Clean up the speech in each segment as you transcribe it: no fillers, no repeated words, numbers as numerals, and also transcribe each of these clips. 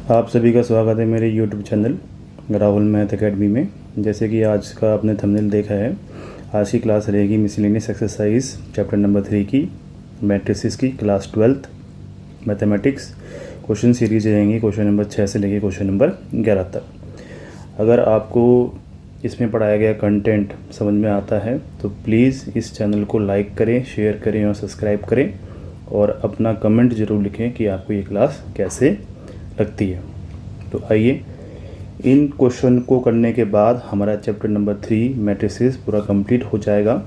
आप सभी का स्वागत है मेरे YouTube channel Rahul math academy में। जैसे कि आज का आपने थंबनेल देखा है, आज की क्लास रहेगी मिसलेनियस एक्सरसाइज चैप्टर नंबर 3 की मैट्रिसेस की class 12th mathematics. Question series रहेंगी क्वेश्चन नंबर 6 से लेकर क्वेश्चन नंबर 11 तक। अगर आपको इसमें पढ़ाया गया कंटेंट समझ में आता है तो प्लीज़ इस चैनल को लाइक करें, शेयर करें और सब्सक्राइब करें और अपना कमेंट ज़रूर लिखें कि आपको ये क्लास कैसे लगती है। तो आइए, इन क्वेश्चन को करने के बाद हमारा चैप्टर नंबर 3 मैट्रिसेस पूरा कंप्लीट हो जाएगा।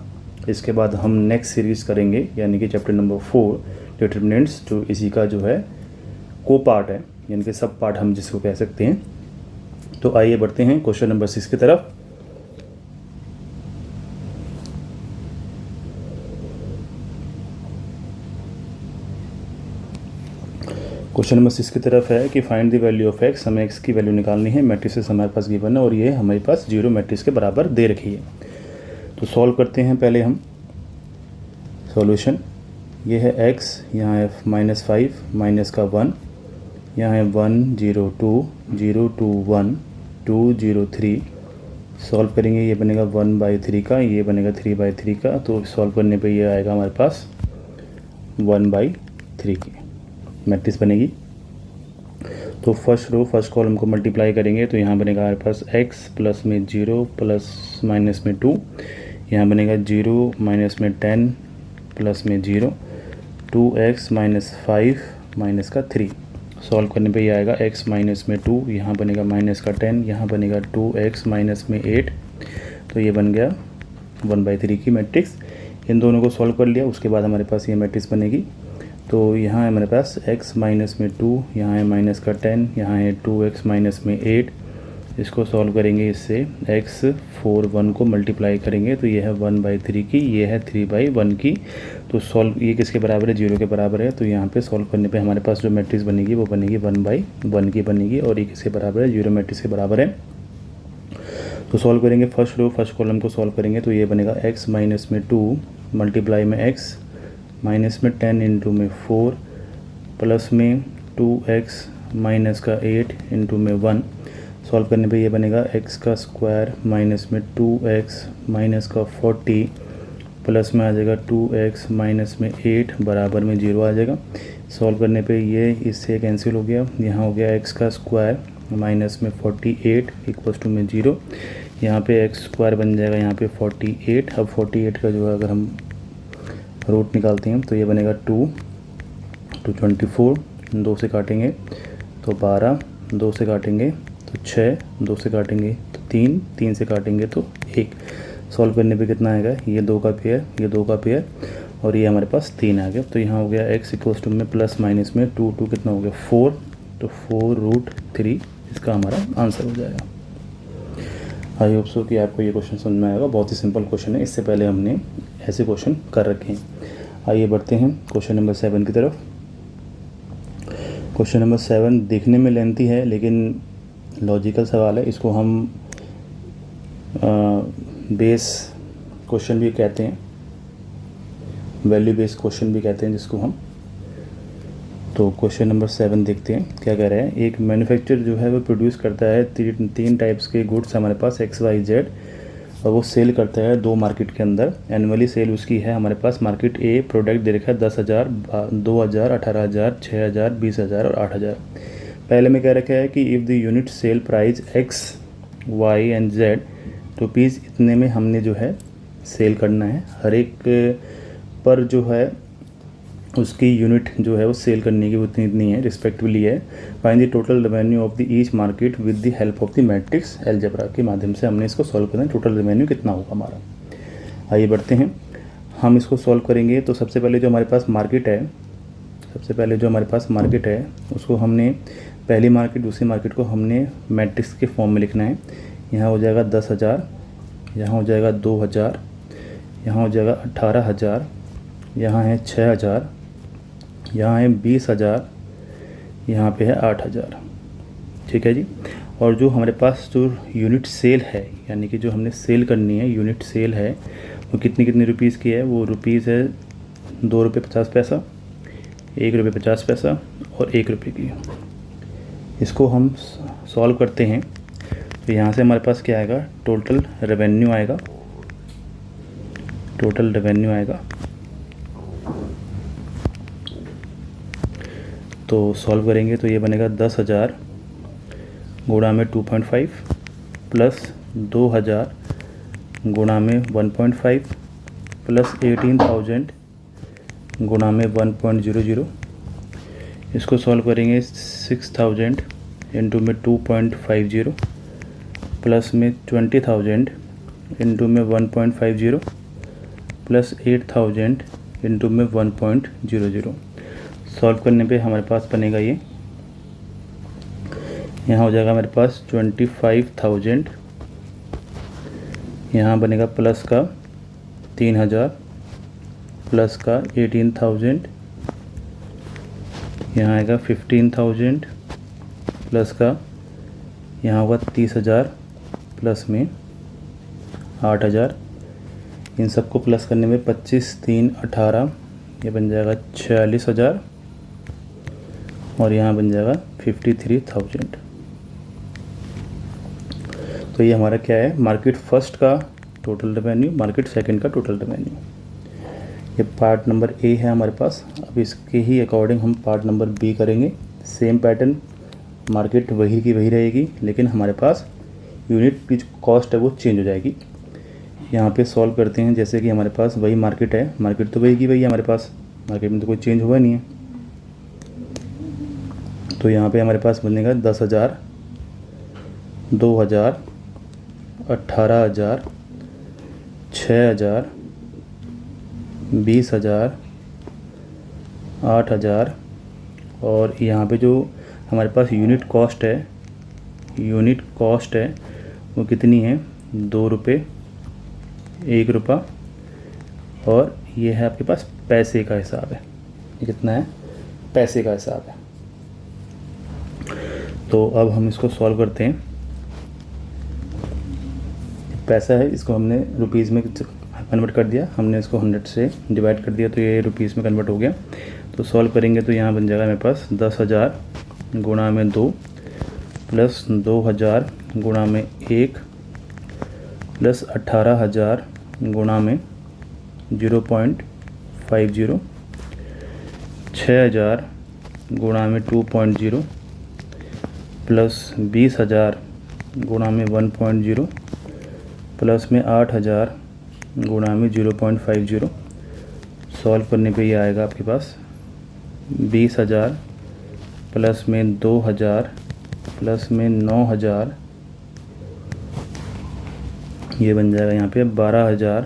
इसके बाद हम नेक्स्ट सीरीज़ करेंगे यानी कि चैप्टर नंबर 4 डिटरमिनेंट्स, जो इसी का जो है को पार्ट है, यानी कि सब पार्ट हम जिसको कह सकते हैं। तो आइए बढ़ते हैं क्वेश्चन नंबर 6 की तरफ। क्वेश्चन नंबर 6 की तरफ है कि find the value of x, हमें एक्स की वैल्यू निकालनी है। मैट्रिसेस हमारे पास गिवन है और ये हमारे पास जीरो मैट्रिक्स के बराबर दे रखी है। तो सॉल्व करते हैं पहले हम सॉल्यूशन। ये है एक्स, यहाँ है -5 माइनस का 1, यहाँ है 1 0 2 0 2 1 2 0 3। सॉल्व करेंगे, ये बनेगा 1/3 का, ये बनेगा 3/3 का। तो सॉल्व करने पे ये आएगा हमारे पास 1/3 की मैट्रिक्स बनेगी। तो फर्स्ट रो फर्स्ट कॉलम को मल्टीप्लाई करेंगे तो यहाँ बनेगा हमारे पास x प्लस में 0 प्लस माइनस में 2, यहाँ बनेगा 0 माइनस में 10 प्लस में 0, 2x माइनस 5 माइनस का 3। सॉल्व करने पे ये आएगा x माइनस में 2, यहाँ बनेगा माइनस का 10, यहाँ बनेगा 2x माइनस में 8। तो ये बन गया 1/3 की मैट्रिक्स। इन दोनों को सॉल्व कर लिया, उसके बाद हमारे पास ये मैट्रिक्स बनेगी। तो यहाँ है हमारे पास x माइनस में 2, यहाँ है माइनस का 10, यहाँ है 2x माइनस में 8। इसको सॉल्व करेंगे, इससे x 4 1 को मल्टीप्लाई करेंगे तो ये है 1/3 की, ये है 3/1 की। तो सॉल्व ये किसके बराबर है, 0 के बराबर है। तो यहाँ पे सॉल्व करने पे हमारे पास जो मैट्रिक्स बनेगी वो बनेगी 1/1 की बनेगी और ये किसके बराबर है, 0 मैट्रिक्स के बराबर है। तो सॉल्व करेंगे फर्स्ट रो फर्स्ट कॉलम को सॉल्व करेंगे तो ये बनेगा x माइनस में 2 मल्टीप्लाई में x माइनस में 10 इंटू में 4 प्लस में 2x माइनस का 8 इंटू में 1। सॉल्व करने पे ये बनेगा x का स्क्वायर माइनस में 2x माइनस का 40 प्लस में आ जाएगा 2x माइनस में 8 बराबर में 0 आ जाएगा। सॉल्व करने पे ये इससे कैंसिल हो गया, यहाँ हो गया x का स्क्वायर माइनस में 48 इक्वल्स टू में 0। यहाँ पे x स्क्वायर बन जाएगा यहाँ पे 48। अब 48 का जो है अगर हम रूट निकालते हैं तो ये बनेगा 2 2 24, 2 से काटेंगे तो 12, 2 से काटेंगे तो 6, 2 से काटेंगे तो 3, 3 से काटेंगे तो 1। सॉल्व करने पे कितना आएगा, ये 2 का पेयर, ये 2 का पेयर और ये हमारे पास 3 आ गया। तो यहाँ हो गया x इक्वल्स टू में प्लस माइनस में 2 2 कितना हो गया 4, तो 4√3 इसका हमारा आंसर हो जाएगा। आई होप सो कि आपको ये क्वेश्चन समझ में आएगा। बहुत ही सिंपल क्वेश्चन है, इससे पहले हमने ऐसे क्वेश्चन कर रखे हैं। आइए बढ़ते हैं क्वेश्चन नंबर 7 की तरफ। क्वेश्चन नंबर 7 देखने में लेंथी है लेकिन लॉजिकल सवाल है। इसको हम बेस क्वेश्चन भी कहते हैं, वैल्यू बेस्ड क्वेश्चन भी कहते हैं जिसको हम। तो क्वेश्चन नंबर 7 देखते हैं क्या कह रहे हैं। एक मैन्युफैक्चरर जो है वो प्रोड्यूस करता है तीन टाइप्स के गुड्स हमारे पास XYZ, और वो सेल करता है 2 मार्केट के अंदर। एनुअली सेल उसकी है हमारे पास मार्केट ए, प्रोडक्ट दे रखा है 10,000, 2,000, 18,000, 6,000, 20,000 और 8,000। पहले में कह रखा है कि if the unit sale price X, Y and Z, rupees इतने में हमने जो है सेल करना है। हर एक पर जो है उसकी यूनिट जो है वो सेल करने की उतनी इतनी है रिस्पेक्टिवली है। Find the total revenue of the each market with the help of the matrix algebra के माध्यम से हमने इसको सॉल्व करना है। टोटल रेवेन्यू कितना होगा हमारा। आइए बढ़ते हैं, हम इसको सॉल्व करेंगे। तो सबसे पहले जो हमारे पास मार्केट है, उसको हमने पहली मार्केट दूसरी मार्केट को हमने मैट्रिक्स के फॉर्म में लिखना है। यहाँ हो जाएगा 10,000, यहाँ हो जाएगा 2,000, यहाँ हो जाएगा 18,000, यहाँ है 6,000, यहाँ है 20,000, यहाँ पे है 8,000। ठीक है जी। और जो हमारे पास जो यूनिट सेल है, यानी कि जो हमने सेल करनी है यूनिट सेल है, वो कितनी रुपीज़ की है। वो रुपीज़ है 2 रुपये 50 पैसा, 1 रुपये 50 पैसा और 1 रुपये की। इसको हम सॉल्व करते हैं तो यहाँ से हमारे पास क्या आएगा, टोटल रेवेन्यू आएगा, टोटल रेवेन्यू आएगा। तो सॉल्व करेंगे तो ये बनेगा 10,000 गुणा में 2.5 प्लस 2,000 गुणा में 1.5 प्लस 18,000 गुणा में 1.00। इसको सॉल्व करेंगे 6,000 इंटू में 2.50 प्लस में 20,000 इंटू में 1.50 प्लस 8,000 इंटू में 1.00। सॉल्व करने पे हमारे पास बनेगा ये, यहाँ हो जाएगा हमारे पास 25,000, यहाँ बनेगा प्लस का 3,000 प्लस का 18,000, यहाँ आएगा 15,000 प्लस का यहाँ होगा 30,000 प्लस में 8,000। इन सबको प्लस करने में 25, 3, 18, ये बन जाएगा 46,000 और यहाँ बन जाएगा 53,000। तो ये हमारा क्या है, मार्केट फर्स्ट का टोटल रेवेन्यू, मार्केट सेकंड का टोटल रेवेन्यू। ये पार्ट नंबर ए है हमारे पास। अब इसके ही अकॉर्डिंग हम पार्ट नंबर बी करेंगे। सेम पैटर्न, मार्केट वही की वही रहेगी, लेकिन हमारे पास यूनिट की जो कॉस्ट है वो चेंज हो जाएगी। यहाँ पे सॉल्व करते हैं, जैसे कि हमारे पास वही मार्केट है, मार्केट तो वही की वही है हमारे पास, मार्केट में तो कोई चेंज हुआ नहीं है। तो यहाँ पे हमारे पास बनेगा 10,000, 2,000, 18,000, 6,000, 20,000, 8,000 और यहाँ पे जो हमारे पास यूनिट कॉस्ट है वो कितनी है, 2 रुपये, 1 रुपया और ये है आपके पास पैसे का हिसाब है। ये कितना है, पैसे का हिसाब है। तो अब हम इसको सॉल्व करते हैं। पैसा है, इसको हमने रुपीज़ में कन्वर्ट कर दिया, हमने इसको 100 से डिवाइड कर दिया तो ये रुपीज़ में कन्वर्ट हो गया। तो सॉल्व करेंगे तो यहाँ बन जाएगा मेरे पास 10,000 गुणा में 2 प्लस 2,000 गुणा में 1 प्लस 18,000 गुणा में 0.50, 6,000 गुणा में 2.0 प्लस 20,000 गुणा में 1.0 प्लस में 8,000 गुणा में 0.50। सॉल्व करने पे ये आएगा आपके पास 20,000 प्लस में 2,000 प्लस में 9,000, ये बन जाएगा यहाँ पे 12,000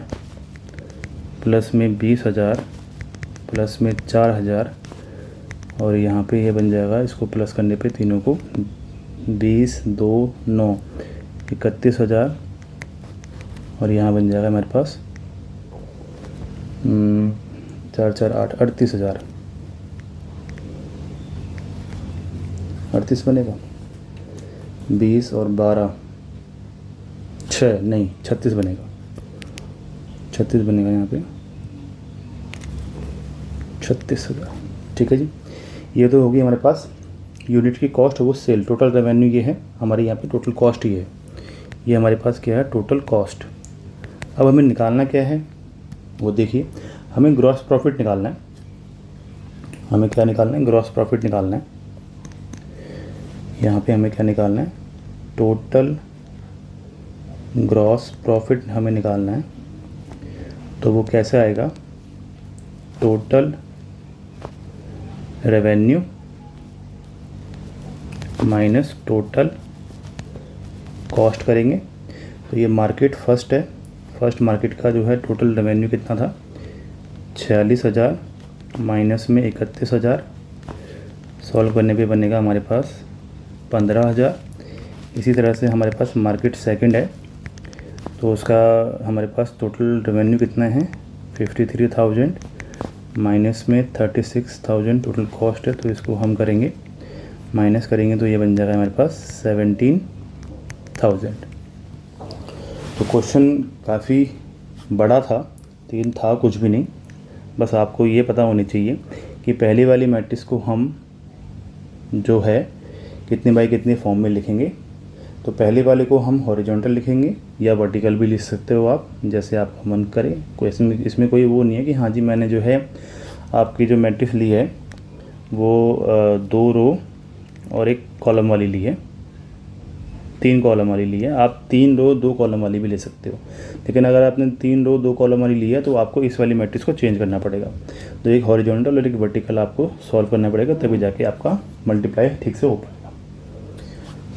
प्लस में 20,000 प्लस में 4,000 और यहाँ पे ये बन जाएगा, इसको प्लस करने पे तीनों को 20, 2, 9, 31,000 और यहाँ बन जाएगा हमारे पास 4, 4, 8, 38,000। 38 बनेगा, 20 और 12, 6 नहीं 36 बनेगा, 36 बनेगा यहाँ पे 36,000। ठीक है जी, ये तो होगी हमारे पास यूनिट की कॉस्ट है वो सेल। टोटल रेवेन्यू ये है हमारे यहाँ पे, टोटल कॉस्ट ही है ये हमारे पास क्या है, टोटल कॉस्ट। अब हमें निकालना क्या है वो देखिए, हमें ग्रॉस प्रॉफिट निकालना है। हमें क्या निकालना है, ग्रॉस प्रॉफिट निकालना है। यहाँ पे हमें क्या निकालना है, टोटल ग्रॉस प्रॉफिट हमें निकालना है। तो वो कैसे आएगा, total revenue minus total cost करेंगे। तो ये मार्केट फर्स्ट है, फर्स्ट मार्केट का जो है टोटल रेवेन्यू कितना था, 46,000 माइनस में 31,000। सॉल्व करने पे बनेगा हमारे पास 15,000। इसी तरह से हमारे पास मार्केट सेकंड है, तो उसका हमारे पास टोटल रेवेन्यू कितना है, 53,000 माइनस में 36,000 टोटल कॉस्ट है। तो इसको हम करेंगे माइनस करेंगे तो ये बन जाएगा हमारे पास 17,000। तो क्वेश्चन काफ़ी बड़ा था, लेकिन था कुछ भी नहीं। बस आपको ये पता होनी चाहिए कि पहली वाली मैट्रिक्स को हम जो है कितने बाई कितने फॉर्म में लिखेंगे। तो पहले वाले को हम हॉरिजॉन्टल लिखेंगे या वर्टिकल भी लिख सकते हो आप, जैसे आपका मन करे। कोई इसमें कोई वो नहीं है कि हाँ जी मैंने जो है आपकी जो मैट्रिक्स ली है वो 2 रो और 1 कॉलम वाली ली है, 3 कॉलम वाली ली है। आप 3 रो 2 कॉलम वाली भी ले सकते हो, लेकिन अगर आपने 3 रो 2 कॉलम वाली ली है तो आपको इस वाली मैट्रिक्स को चेंज करना पड़ेगा। तो एक हॉरिजॉन्टल और एक वर्टिकल आपको सॉल्व करना पड़ेगा, तभी जाके आपका मल्टीप्लाई ठीक से हो पाएगा।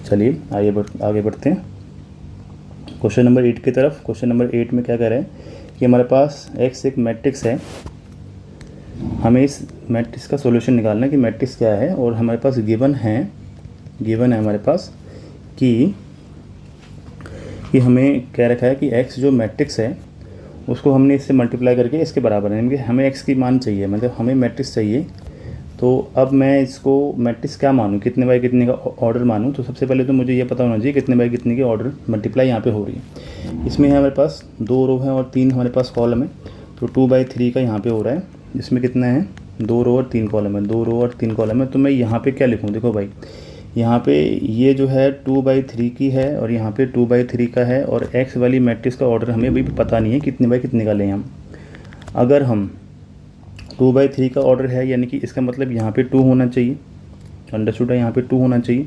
चलिए आगे बढ़ते हैं क्वेश्चन नंबर 8 की तरफ। क्वेश्चन नंबर 8 में क्या कह रहे हैं कि हमारे पास x एक मैट्रिक्स है, हमें इस मैट्रिक्स का सॉल्यूशन निकालना है कि मैट्रिक्स क्या है। और हमारे पास गिवन है हमारे पास कि हमें कह रखा है कि x जो मैट्रिक्स है उसको हमने इससे मल्टीप्लाई करके इसके बराबर है, यानी कि हमें x की मान चाहिए, मतलब हमें मैट्रिक्स चाहिए। तो अब मैं इसको मैट्रिक्स क्या मानूं, कितने बाई कितने का ऑर्डर मानूं। तो सबसे पहले तो मुझे ये पता होना चाहिए कितने बाई कितने की ऑर्डर मल्टीप्लाई यहाँ पे हो रही है। इसमें हमारे पास 2 रो है और 3 हमारे पास कॉलम है, तो 2/3 का यहाँ पे हो रहा है। इसमें कितना है, 2 रो और 3 कॉलम है, 2 रो और 3 कॉलम है। तो मैं यहाँ पे क्या लिखूँ, देखो भाई यहाँ पे ये जो है 2/3 की है और यहाँ पे 2/3 का है, और x वाली मैट्रिक्स का ऑर्डर हमें अभी पता नहीं है कितने बाई कितने का लें हम। अगर हम 2/3 का ऑर्डर है यानी कि इसका मतलब यहाँ पे 2 होना चाहिए, अंडरस्टूड है, यहाँ पे 2 होना चाहिए।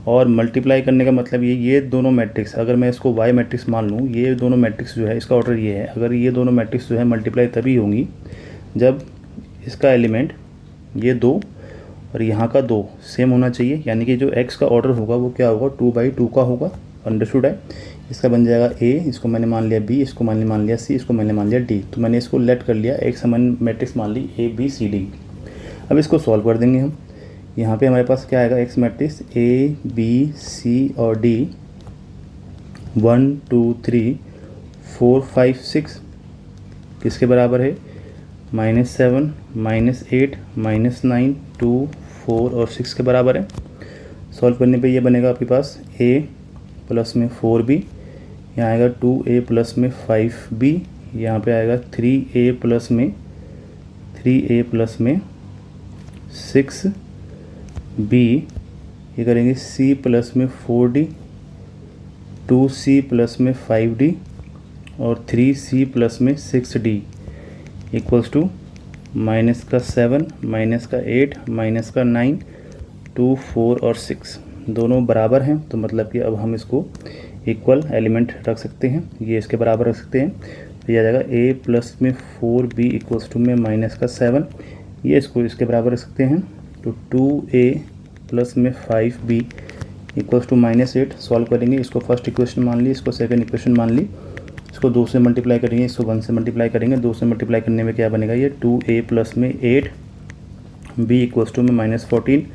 और मल्टीप्लाई करने का मतलब ये दोनों मैट्रिक्स, अगर मैं इसको y मैट्रिक्स मान लूँ, ये दोनों मैट्रिक्स जो है इसका ऑर्डर ये है। अगर ये दोनों मैट्रिक्स जो है मल्टीप्लाई तभी होंगी जब इसका एलिमेंट ये 2 और यहाँ का 2 सेम होना चाहिए, यानी कि जो x का ऑर्डर होगा वो क्या होगा, 2/2 का होगा। अंडरस्टूड है। इसका बन जाएगा a, इसको मैंने मान लिया b, इसको मैंने मान लिया c, इसको मैंने मान लिया d। तो मैंने इसको लेट कर लिया, एक समान मैट्रिक्स मान ली a b c d। अब इसको सॉल्व कर देंगे हम। यहाँ पे हमारे पास क्या आएगा, x matrix a b c और d 1 2 3 4 5 6 किसके बराबर है, -7 -8 -9 2 4 और 6 के बराबर है। सॉल्व करने पे ये बनेगा आपके पास a प्लस में 4b, यहाँ आएगा 2a प्लस में 5b, यहाँ पे आएगा 3a प्लस में 6b, ये करेंगे c प्लस में 4d, 2c प्लस में 5d और 3c प्लस में 6d इक्वल्स टू -7 -8 -9 2 4 और 6 दोनों बराबर हैं। तो मतलब कि अब हम इसको इक्वल एलिमेंट रख सकते हैं, ये इसके बराबर रख सकते हैं। तो ये आ जाएगा a प्लस में 4b इक्वल्स टू में -7, ये इसको इसके बराबर रख सकते हैं। तो 2a प्लस में 5b इक्वल्स टू -8। सॉल्व करेंगे, इसको फर्स्ट इक्वेशन मान ली, इसको सेकंड इक्वेशन मान ली, इसको 2 से मल्टीप्लाई करेंगे, इसको 1 से मल्टीप्लाई करेंगे। 2 से मल्टीप्लाई करने में क्या बनेगा, ये 2a प्लस में 8b इक्वल्स टू में -14,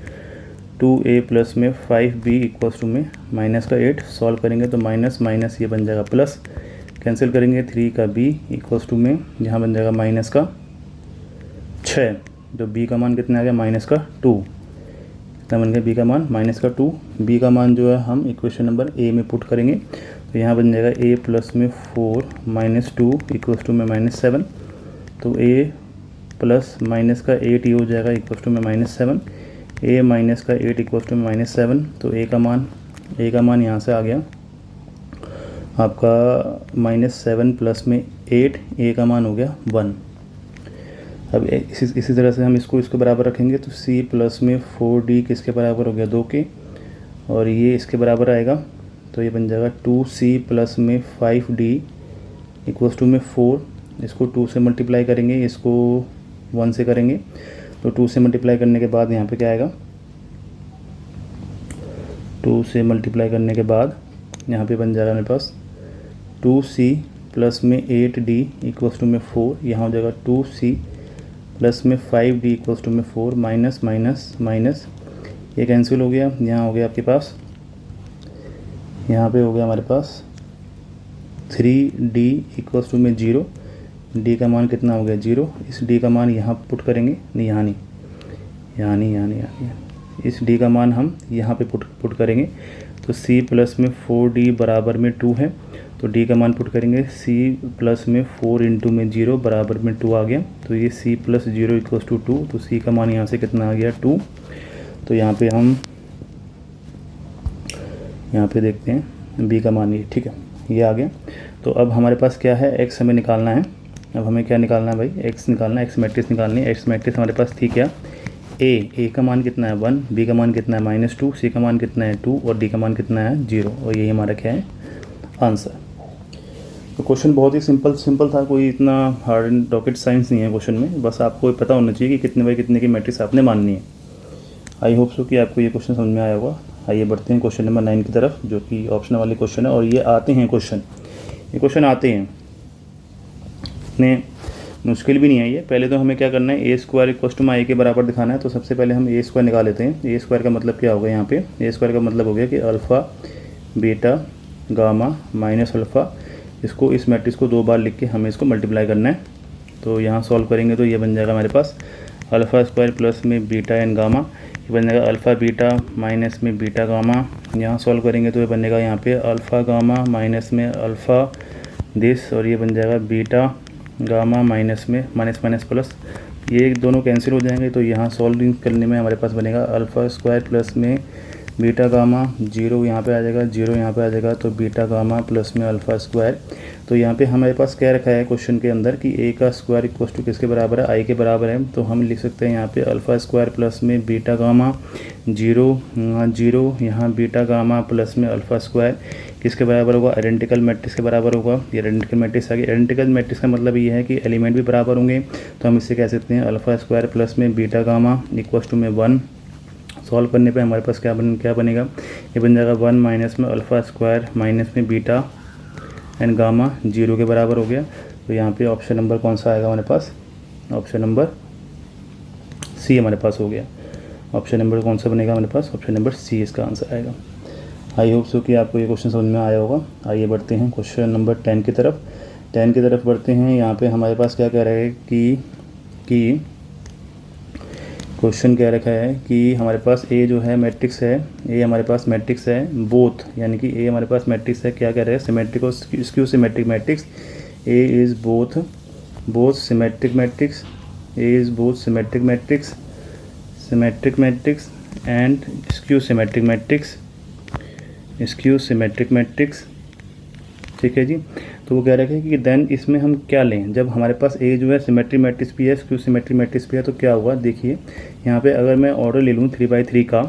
2a प्लस में 5b इक्वल्स टू में -8। सॉल्व करेंगे तो माइनस माइनस ये बन जाएगा प्लस, कैंसिल करेंगे 3 का b इक्वल्स टू में यहाँ बन जाएगा -6। तो b का मान कितना आ गया, -2। कितना बन गया b का मान, -2। b का मान जो है हम इक्वेशन नंबर a में पुट करेंगे, तो यहाँ बन जाएगा a प्लस में 4 -2 इक्वल्स टू में -7। तो a प्लस माइनस का 8 ये हो जाएगा इक्वल्स टू में -7, a माइनस का 8 इक्वल्स टू में -7। तो a का मान यहाँ से आ गया आपका -7 प्लस में 8, a का मान हो गया 1। अब इसी तरह से हम इसको बराबर रखेंगे, तो c प्लस में 4d किसके बराबर हो गया, 2 के, और ये इसके बराबर आएगा। तो ये बन जाएगा 2c प्लस में 5d इक्वल्स टू में 4। इसको 2 से मल्टीप्लाई करेंगे, इसको 1 से करेंगे, तो 2 से मल्टीप्लाई करने के बाद यहाँ पे क्या आएगा, 2 से मल्टीप्लाई करने के बाद यहाँ पे बन जाएगा मेरे पास 2c प्लस में 8d इक्वल्स टू में 4। यहाँ हो जाएगा 2c प्लस में 5d इक्वल्स टू में 4, माइनस माइनस माइनस ये कैंसिल हो गया। यहाँ हो गया आपके पास, यहाँ पे हो गया हमारे पास 3d इक्वल्स टू में 0। d का मान कितना हो गया, 0। इस d का मान यहाँ पुट करेंगे, नहीं यहाँ नहीं, इस d का मान हम यहाँ पे पुट करेंगे। तो c प्लस में 4d बराबर में 2 है, तो d का मान पुट करेंगे, c प्लस में 4 इंटू में 0 बराबर में 2 आ गया। तो ये c प्लस 0 इक्वल्स टू 2, तो c का मान यहाँ से कितना आ गया, 2। तो यहाँ पे हम यहाँ पे देखते हैं बी का मान ये, ठीक है, ये आ गया। तो अब हमारे पास क्या है, एक्स हमें निकालना है। अब हमें क्या निकालना है भाई, एक्स निकालना है, एक्स मैट्रिक्स निकालनी है। एक्स मैट्रिक्स हमारे पास थी क्या, ए का मान कितना है 1, बी का मान कितना है -2, सी का मान कितना है 2 और डी का मान कितना है 0, और यही हमारा क्या है आंसर। तो क्वेश्चन बहुत ही सिंपल था, कोई इतना हार्ड रॉकेट साइंस नहीं है क्वेश्चन में, बस आपको पता होना चाहिए कि कितने बाई कितने की मैट्रिक्स आपने माननी है। आई होप सो कि आपको ये क्वेश्चन समझ में आया होगा। आइए बढ़ते हैं क्वेश्चन नंबर 9 की तरफ, जो कि ऑप्शन वाले क्वेश्चन है। और ये आते हैं क्वेश्चन, ये क्वेश्चन आते हैं, इतने मुश्किल भी नहीं है ये। पहले तो हमें क्या करना है, a² = i के बराबर दिखाना है। तो सबसे पहले हम a² निकाल लेते हैं। a² का मतलब क्या होगा, यहाँ पे a² का मतलब हो गया कि alpha beta gamma minus alpha, इसको इस मैट्रिक्स को 2 बार लिख के हमें इसको मल्टीप्लाई करना है। तो यहाँ सॉल्व करेंगे तो ये बन जाएगा हमारे पास α² प्लस में बीटा एन गामा, ये बन जाएगा अल्फ़ा बीटा माइनस में बीटा गामा। यहाँ सॉल्व करेंगे तो ये बनेगा यहाँ पे अल्फ़ा गामा माइनस में अल्फ़ा दिस, और ये बन जाएगा बीटा गामा माइनस में माइनस प्लस, ये दोनों कैंसिल हो जाएंगे। तो यहाँ सॉल्विंग करने में हमारे पास बनेगा α² प्लस में बीटा गामा, 0 यहाँ पे आ जाएगा, 0 यहाँ पे आ जाएगा, तो बीटा गामा प्लस में α²। तो यहाँ पे हमारे पास क्या रखा है क्वेश्चन के अंदर कि a का स्क्वायर इक्वल टू किसके बराबर है, i के बराबर है। तो हम लिख सकते हैं यहाँ पे α² प्लस में बीटा गामा 0, यहाँ 0, यहाँ बीटा गामा प्लस में α² किसके बराबर होगा, आइडेंटिकल मैट्रिक्स के बराबर होगा। ये आइडेंटिकल मैट्रिक्स आ गया। आइडेंटिकल मैट्रिक्स का मतलब ये है कि एलिमेंट भी बराबर होंगे, तो हम इससे कह सकते हैं α² प्लस में बीटा गामा इक्वल टू में 1। सॉल्व करने पे हमारे पास क्या बनेगा, ये बन जाएगा 1 माइनस में α² माइनस में बीटा एंड गामा 0 के बराबर हो गया। तो यहाँ पे ऑप्शन नंबर कौन सा आएगा हमारे पास, ऑप्शन नंबर सी हमारे पास हो गया। ऑप्शन नंबर कौन सा बनेगा हमारे पास, ऑप्शन नंबर सी इसका आंसर आएगा। आई होप सो कि आपको ये क्वेश्चन समझ में आया होगा। आइए बढ़ते हैं क्वेश्चन नंबर 10 की तरफ। 10 की तरफ बढ़ते हैं। यहाँ पे हमारे पास क्या कह रहा है कि क्वेश्चन कह रखा है कि हमारे पास ए जो है मैट्रिक्स है, ए हमारे पास मैट्रिक्स है बोथ, यानी कि ए हमारे पास मैट्रिक्स है, क्या कह रहे हैं, सिमेट्रिक और skew symmetric matrix. A is both symmetric matrix, A is both symmetric matrix and skew symmetric matrix, ठीक है जी। तो वो कह रहे हैं कि देन इसमें हम क्या लें, जब हमारे पास ए जो है सिमेट्रिक मैट्रिक्स भी है, स्क्यू सिमेट्रिक मैट्रिक्स भी है, तो क्या होगा देखिए यहाँ पे अगर मैं ऑर्डर ले लूँ 3/3 का,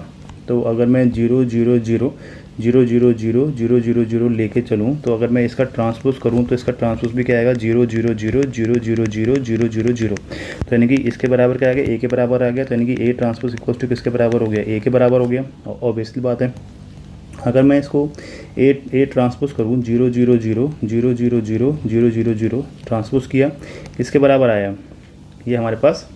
तो अगर मैं 0 0 0 0 0 0 0 0 0 लेके चलूँ, तो अगर मैं इसका ट्रांसपोज करूँ तो इसका ट्रांसपोज भी क्या आएगा 0 0 0 0 0 0 0 0 0। तो यानी कि इसके बराबर क्या आ गया, ए के बराबर आ गया। तो यानी कि ए ट्रांसपोज इक्वल टू किसके बराबर हो गया, ए के बराबर हो गया। ऑब्वियसली बात है। अगर मैं इसको ए ट्रांसपोज करूँ 0 0 0 0 0 0 0 0 0 ट्रांसपोज किया, इसके बराबर आया ये हमारे पास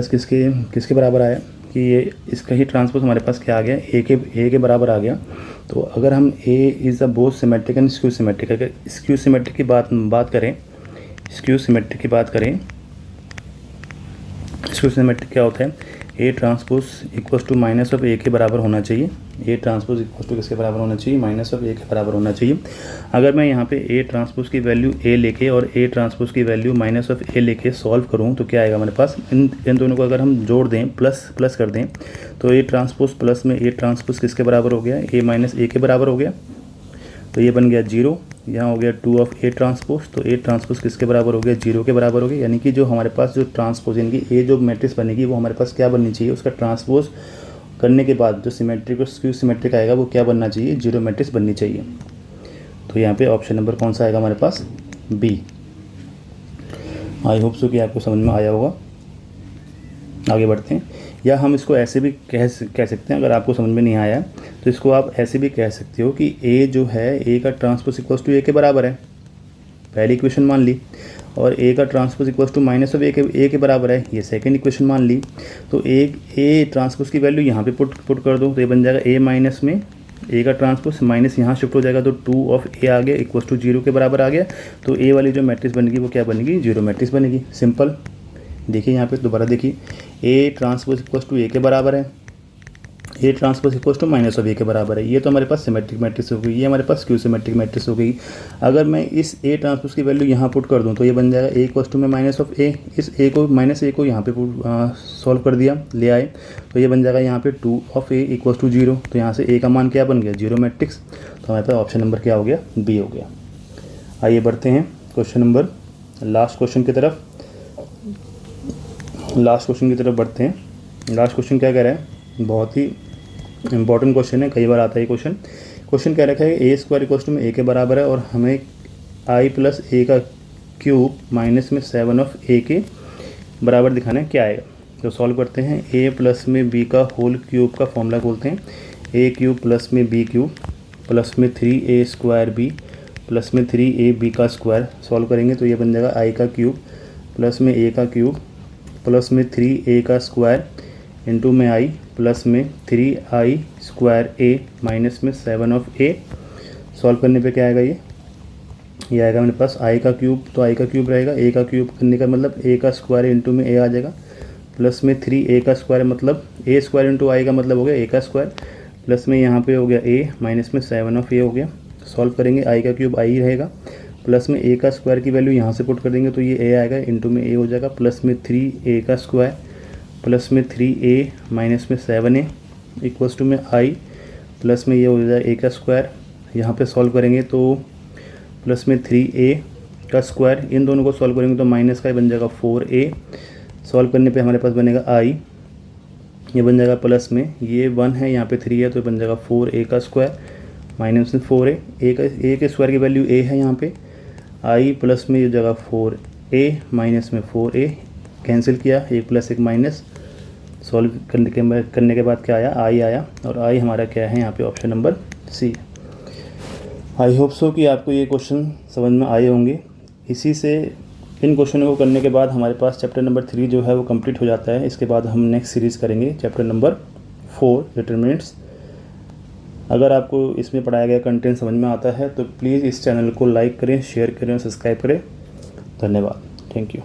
किसके बराबर आया कि ये इसका ही ट्रांसपोज हमारे पास क्या आ गया, ए के बराबर आ गया। तो अगर हम A is a both symmetric and skew symmetric, अगर स्क्यू सिमेट्रिक की बात करें, स्क्यू सिमेट्रिक क्या होता है, A transpose equal to minus of A के बराबर होना चाहिए। ए ट्रांसपोज इक्वल टू किसके बराबर होना चाहिए, माइनस ऑफ ए के बराबर होना चाहिए। अगर मैं यहाँ पे ए ट्रांसपोज की वैल्यू ए लेके और ए ट्रांसपोज की वैल्यू माइनस ऑफ ए लेके सॉल्व करूँ तो क्या आएगा हमारे पास, इन दोनों को अगर हम जोड़ दें प्लस कर दें, तो ए ट्रांसपोज प्लस में ए ट्रांसपोज किसके बराबर हो गया, ए माइनस ए के बराबर हो गया। तो ये बन गया 0, यहाँ हो गया 2 ऑफ ए ट्रांसपोज, तो ए ट्रांसपोज किसके बराबर हो गया, 0 के बराबर हो गया। यानी कि जो हमारे पास जो ट्रांसपोज यानी कि ए जो मैट्रिक्स बनेगी वो हमारे पास क्या बननी चाहिए, उसका ट्रांसपोज करने के बाद जो सिमेट्रिक और स्क्यू सिमेट्रिक आएगा वो क्या बनना चाहिए, 0 मैट्रिक्स बननी चाहिए। तो यहाँ पे ऑप्शन नंबर कौन सा आएगा हमारे पास, बी। आई होप सो कि आपको समझ में आया होगा। आगे बढ़ते हैं, या हम इसको ऐसे भी कह सकते हैं, अगर आपको समझ में नहीं आया तो इसको आप ऐसे भी कह सकते हो कि ए जो है ए का ट्रांसपोज इक्वल टू ए के बराबर है, पहली इक्वेशन मान ली, और ए का transpose equal to minus of A के बराबर है, ये सेकंड इक्वेशन मान ली। तो ए ट्रांसपोज की वैल्यू यहाँ पे पुट कर दो, तो ये बन जाएगा ए माइनस में ए का ट्रांसपोज माइनस यहाँ शिफ्ट हो जाएगा, तो 2 ऑफ ए आ गया इक्वल टू 0 के बराबर आ गया। तो ए वाली जो मैट्रिक्स बनेगी वो क्या बनेगी, 0 मैट्रिक्स बनेगी। सिंपल। देखिए यहाँ पे दोबारा देखिए, A transpose equal to A के बराबर है, A transpose equal to minus of A के बराबर है। ये तो हमारे पास सिमेट्रिक मैट्रिक्स हो गई, ये हमारे पास क्यू सिमेट्रिक मैट्रिक्स हो गई। अगर मैं इस ए ट्रांसपोज की वैल्यू यहाँ पुट कर दूँ तो ये बन जाएगा ए इक्वल टू में माइनस ऑफ ए, इस ए को माइनस ए को यहाँ पे सॉल्व कर दिया, ले आए तो ये बन जाएगा यहाँ पे 2 ऑफ ए इक्वल टू 0। तो यहाँ से ए का मान क्या बन गया, 0 मैट्रिक्स। तो हमारे पास ऑप्शन नंबर क्या हो गया, बी हो गया। आइए बढ़ते हैं क्वेश्चन नंबर लास्ट क्वेश्चन की तरफ बढ़ते हैं। लास्ट क्वेश्चन क्या कह रहा है, बहुत ही इंपॉर्टेंट क्वेश्चन है, कई बार आता है ये क्वेश्चन क्या रखा है, ए स्क्वायर इक्वल टू में ए के बराबर है और हमें आई प्लस ए का क्यूब माइनस में 7 ऑफ ए के बराबर दिखाना है, क्या आएगा। तो सॉल्व करते हैं। ए प्लस में बी का होल क्यूब का फॉर्मूला बोलते हैं, ए क्यूब प्लस में बी क्यूब प्लस में 3a स्क्वायर बी प्लस में 3a बी का स्क्वायर। सॉल्व करेंगे तो ये बन जाएगा आई का क्यूब प्लस में ए का क्यूब प्लस में 3a का स्क्वायर इंटू में आई प्लस में 3i स्क्वायर ए माइनस में 7 ऑफ ए। सॉल्व करने पे क्या आएगा, ये आएगा मेरे पास आई का क्यूब, तो आई का क्यूब रहेगा, ए का क्यूब करने का मतलब ए का स्क्वायर इंटू में ए आ जाएगा प्लस में 3a का स्क्वायर मतलब ए स्क्वायर इंटू आई का मतलब हो गया ए का स्क्वायर प्लस में यहाँ पे हो गया ए माइनस में 7 ऑफ ए हो गया। सॉल्व करेंगे, आई का क्यूब आई रहेगा प्लस में ए का स्क्वायर की वैल्यू यहाँ से पुट कर देंगे तो ये ए आएगा इंटू में ए हो जाएगा प्लस में 3a का स्क्वायर प्लस में 3a माइनस में 7a इक्वल्स टू में आई प्लस में ये हो जाएगा ए का स्क्वायर। यहाँ पे सॉल्व करेंगे तो प्लस में 3a का स्क्वायर, इन दोनों को सॉल्व करेंगे तो माइनस का बन जाएगा 4a। सॉल्व करने पे हमारे पास बनेगा आई, ये बन जाएगा प्लस में ये 1 है यहाँ पे 3 है तो बन जाएगा 4a का स्क्वायर माइनस में 4a, ए के स्क्वायर की वैल्यू a है यहाँ पे, आई प्लस में ये जगह 4a माइनस में 4a कैंसिल किया, 1 प्लस 1 माइनस। सॉल्व करने के बाद क्या आया, आई आया और आई हमारा क्या है यहाँ पे option number C. I hope so कि आपको ये क्वेश्चन समझ में आए होंगे। इसी से इन क्वेश्चनों को करने के बाद हमारे पास चैप्टर नंबर 3 जो है वो कंप्लीट हो जाता है। इसके बाद हम नेक्स्ट सीरीज़ करेंगे चैप्टर नंबर 4 डिटरमिनेंट्स। अगर आपको इसमें पढ़ाया गया कंटेंट समझ में आता है तो प्लीज़ इस चैनल को लाइक करें, शेयर करें और सब्सक्राइब करें। धन्यवाद, थैंक यू।